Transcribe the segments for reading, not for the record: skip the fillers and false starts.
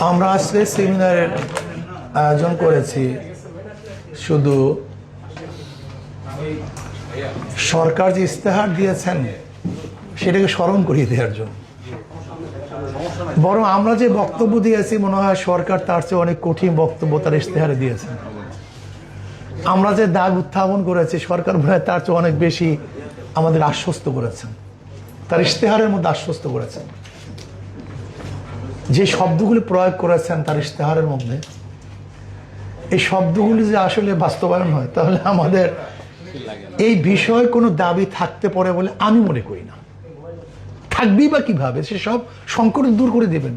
আমরা আজকে সেমিনারের আয়োজন করেছি শুধু সরকার যে ইস্তেহার দিয়েছেন সেটাকে স্মরণ করিয়ে দেওয়ার জন্য, বরং আমরা যে বক্তব্য দিয়েছি মনে হয় সরকার তার চেয়ে অনেক কঠিন বক্তব্য তার ইস্তেহারে দিয়েছেন। আমরা যে দাগ উত্থাপন করেছি সরকার মনে হয় তার চেয়ে অনেক বেশি আমাদের আশ্বস্ত করেছেন, তার ইস্তেহারের মধ্যে আশ্বস্ত করেছেন। যে শব্দগুলি প্রয়োগ করেছেন তার ইস্তেহারের মধ্যে, এই শব্দগুলি যে আসলে বাস্তবায়ন হয় তাহলে আমাদের এই বিষয়ে কোনো দাবি থাকতে পারে বলে আমি মনে করি না। থাকবেই বা কিভাবে? সেসব সংকট দূর করে দেবেন।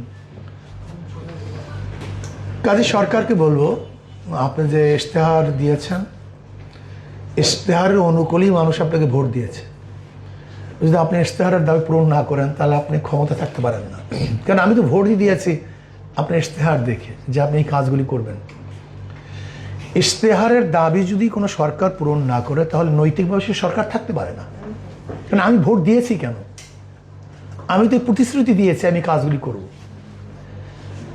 কাজে সরকারকে বলবো, আপনি যে ইশতেহার দিয়েছেন ইশতেহারের অনুকূলেই মানুষ আপনাকে ভোট দিয়েছে। যদি আপনি ইশতেহারের দাবি পূরণ না করেন তাহলে আপনি ক্ষমতা থাকতে পারেন না। কারণ আমি তো ভোটই দিয়েছি আপনি ইশতেহার দেখে যে আপনি এই কাজগুলি করবেন। ইশতেহারের দাবি যদি কোনো সরকার পূরণ না করে তাহলে নৈতিকভাবে সে সরকার থাকতে পারে না। কারণ আমি ভোট দিয়েছি কেন? আমি তো প্রতিশ্রুতি দিয়েছি আমি কাজগুলি করব।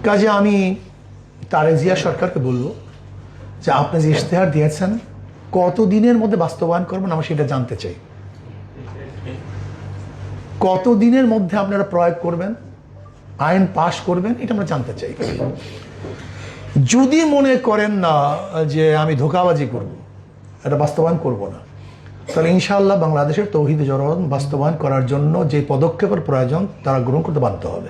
কাজে আমি তারেক জিয়া সরকারকে বলবো যে আপনি যে ইশতেহার দিয়েছেন কত দিনের মধ্যে বাস্তবায়ন করবেন আমরা সেটা জানতে চাই। কত দিনের মধ্যে আপনারা প্রয়োগ করবেন, আইন পাশ করবেন, এটা আমরা জানতে চাই। যদি মনে করেন না যে আমি ধোঁকাবাজি করব, এটা বাস্তবায়ন করব না, তাহলে ইনশাআল্লাহ বাংলাদেশের তৌহিদ জনগণ বাস্তবায়ন করার জন্য যে পদক্ষেপের প্রয়োজন তারা গ্রহণ করতে বাধ্য হবে।